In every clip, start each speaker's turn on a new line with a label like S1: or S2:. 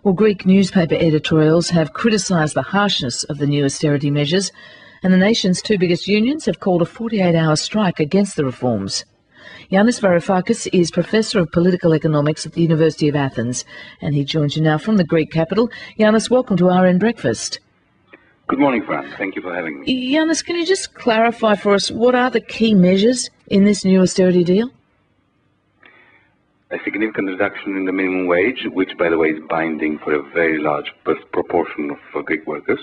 S1: Well, Greek newspaper editorials have criticised the harshness of the new austerity measures, and the nation's two biggest unions have called a 48-hour strike against the reforms. Yanis Varoufakis is Professor of Political Economics at the University of Athens, and he joins you now from the Greek capital. Yanis, welcome to RN Breakfast.
S2: Good morning, Fran. Thank you for having me.
S1: Yanis, can you just clarify for us what are the key measures in this new austerity deal?
S2: A significant reduction in the minimum wage, which, by the way, is binding for a very large proportion of Greek workers.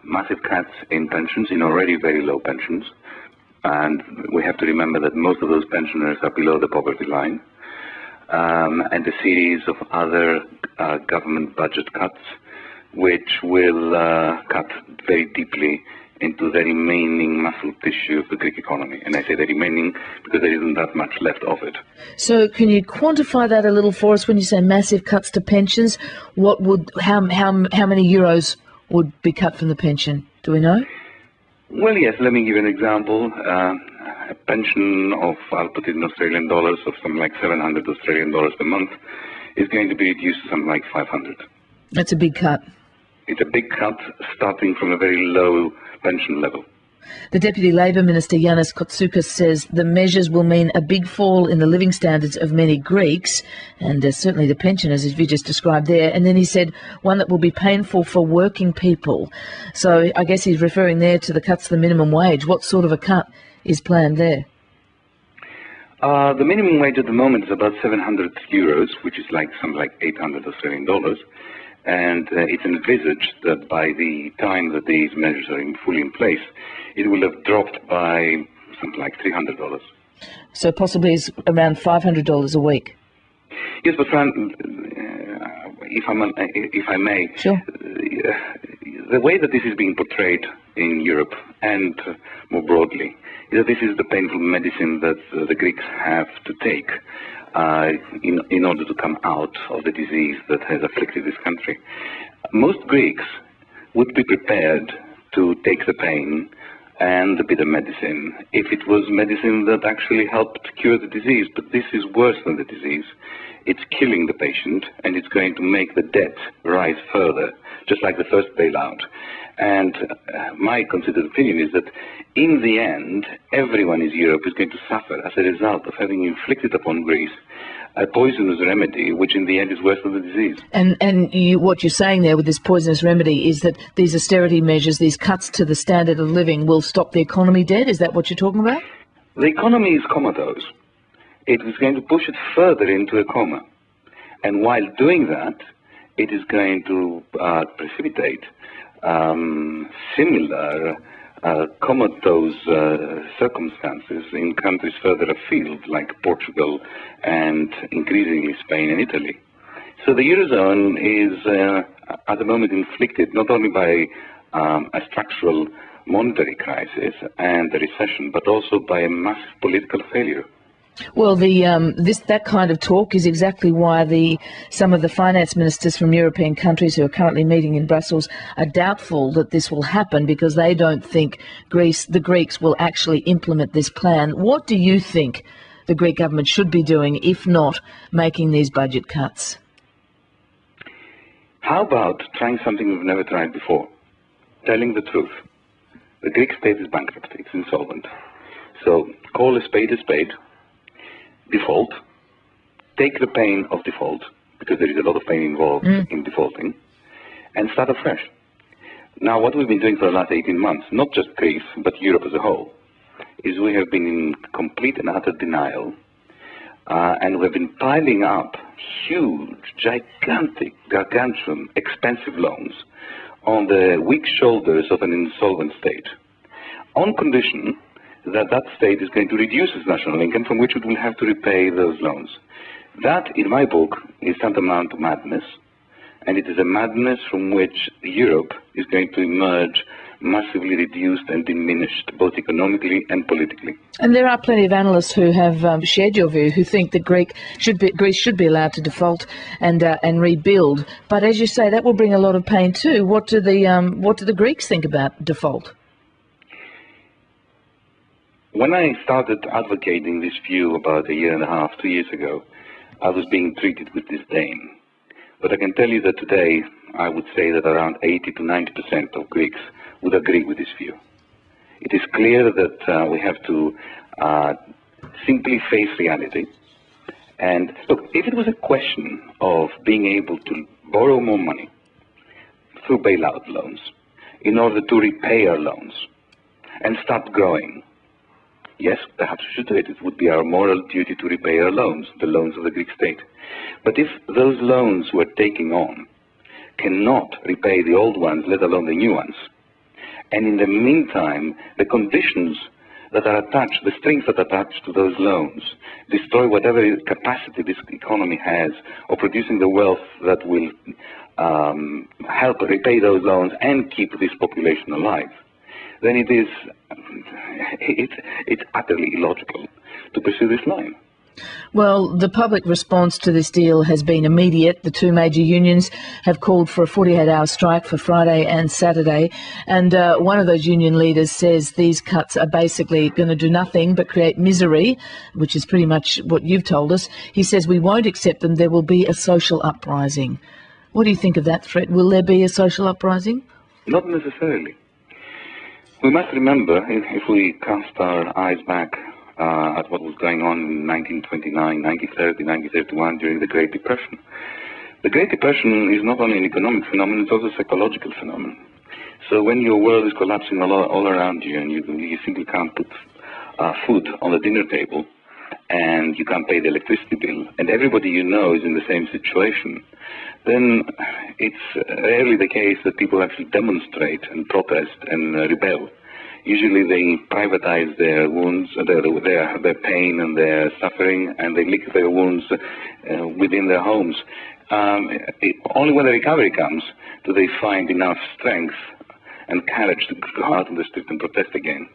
S2: Massive cuts in pensions, in already very low pensions. And we have to remember that most of those pensioners are below the poverty line. And a series of other government budget cuts, which will cut very deeply into the remaining muscle tissue of the Greek economy. And I say the remaining because there isn't that much left of it.
S1: So can you quantify that a little for us when you say massive cuts to pensions? How many euros would be cut from the pension? Do we know?
S2: Well, yes, let me give you an example. A pension of, I'll put it in Australian dollars, of something like 700 Australian dollars per month is going to be reduced to something like 500.
S1: That's a big cut.
S2: It's a big cut starting from a very low pension level.
S1: The Deputy Labour Minister, Yanis Varoufakis, says the measures will mean a big fall in the living standards of many Greeks, and certainly the pensioners, as you just described there. And then he said one that will be painful for working people. So I guess he's referring there to the cuts to the minimum wage. What sort of a cut is planned there?
S2: The minimum wage at the moment is about 700 euros, which is something like 800 Australian dollars. And it's envisaged that by the time that these measures are fully in place, it will have dropped by something like $300.
S1: So possibly it's around $500 a week.
S2: Yes, but Fran, if I may,
S1: sure.
S2: The way that this is being portrayed in Europe and more broadly is that this is the painful medicine that the Greeks have to take in order to come out of the disease that has afflicted this country. Most Greeks would be prepared to take the pain and the bitter medicine if it was medicine that actually helped cure the disease. But this is worse than the disease. It's killing the patient, and it's going to make the debt rise further, just like the first bailout. And my considered opinion is that in the end, everyone in Europe is going to suffer as a result of having inflicted upon Greece a poisonous remedy, which in the end is worse than the disease. And
S1: what you're saying there with this poisonous remedy is that these austerity measures, these cuts to the standard of living, will stop the economy dead? Is that what you're talking about?
S2: The economy is comatose. It is going to push it further into a coma. And while doing that, it is going to precipitate similar comatose circumstances in countries further afield, like Portugal and increasingly Spain and Italy. So the Eurozone is at the moment inflicted not only by a structural monetary crisis and a recession, but also by a massive political failure.
S1: Well, that kind of talk is exactly why some of the finance ministers from European countries who are currently meeting in Brussels are doubtful that this will happen, because they don't think the Greeks will actually implement this plan. What do you think the Greek government should be doing, if not making these budget cuts?
S2: How about trying something we've never tried before? Telling the truth. The Greek state is bankrupt. It's insolvent. So call a spade, default, take the pain of default, because there is a lot of pain involved in defaulting, and start afresh. Now, what we've been doing for the last 18 months, not just Greece, but Europe as a whole, is we have been in complete and utter denial, and we've been piling up huge, gigantic, gargantuan, expensive loans on the weak shoulders of an insolvent state, on condition that state is going to reduce its national income, from which it will have to repay those loans. That, in my book, is tantamount to madness, and it is a madness from which Europe is going to emerge massively reduced and diminished, both economically and politically.
S1: And there are plenty of analysts who have shared your view, who think that Greece should be allowed to default and rebuild. But as you say, that will bring a lot of pain too. What do the Greeks think about default?
S2: When I started advocating this view about a year and a half, 2 years ago, I was being treated with disdain. But I can tell you that today, I would say that around 80 to 90% of Greeks would agree with this view. It is clear that we have to simply face reality. And look, if it was a question of being able to borrow more money through bailout loans in order to repay our loans and start growing, yes, perhaps we should do it. It would be our moral duty to repay our loans, the loans of the Greek state. But if those loans we're taking on cannot repay the old ones, let alone the new ones, and in the meantime, the conditions that are attached, the strings that are attached to those loans, destroy whatever capacity this economy has of producing the wealth that will help repay those loans and keep this population alive, then it's utterly illogical to pursue this line.
S1: Well, the public response to this deal has been immediate. The two major unions have called for a 48-hour strike for Friday and Saturday. And one of those union leaders says these cuts are basically going to do nothing but create misery, which is pretty much what you've told us. He says we won't accept them. There will be a social uprising. What do you think of that threat? Will there be a social uprising?
S2: Not necessarily. We must remember, if we cast our eyes back at what was going on in 1929, 1930, 1931 during the Great Depression. The Great Depression is not only an economic phenomenon, it's also a psychological phenomenon. So when your world is collapsing all around you and you simply can't put food on the dinner table and you can't pay the electricity bill and everybody you know is in the same situation, then it's rarely the case that people actually demonstrate and protest and rebel. Usually they privatize their wounds, their pain and their suffering, and they lick their wounds within their homes. Only when the recovery comes do they find enough strength and courage to go out on the street and protest again.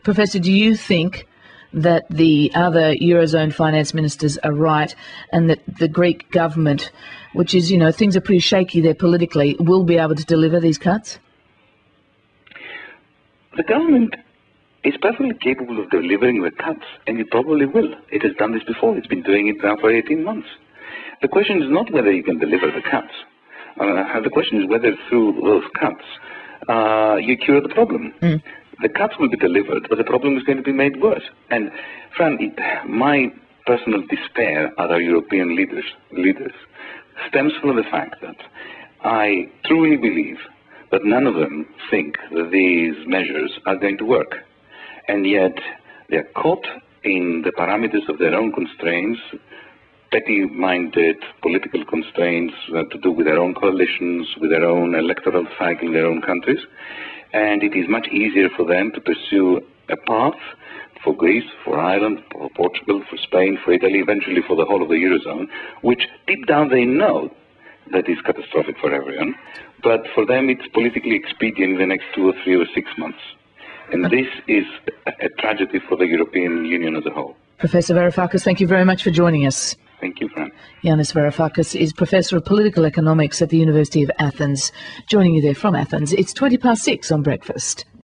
S1: Professor, do you think that the other Eurozone finance ministers are right and that the Greek government, which is, things are pretty shaky there politically, will be able to deliver these cuts?
S2: The government is perfectly capable of delivering the cuts, and it probably will. It has done this before. It's been doing it now for 18 months. The question is not whether you can deliver the cuts. The question is whether through those cuts you cure the problem. The cuts will be delivered, but the problem is going to be made worse. And, Fran, my personal despair at our European leaders stems from the fact that I truly believe that none of them think that these measures are going to work. And yet they're caught in the parameters of their own constraints, petty-minded political constraints to do with their own coalitions, with their own electoral cycle in their own countries. And it is much easier for them to pursue a path for Greece, for Ireland, for Portugal, for Spain, for Italy, eventually for the whole of the Eurozone, which deep down they know that is catastrophic for everyone. But for them, it's politically expedient in the next 2 or 3 or 6 months. And this is a tragedy for the European Union as a whole.
S1: Professor Varoufakis, thank you very much for joining us.
S2: Thank you, Fran.
S1: Yanis Varoufakis is Professor of Political Economics at the University of Athens. Joining you there from Athens, it's 6:20 on Breakfast.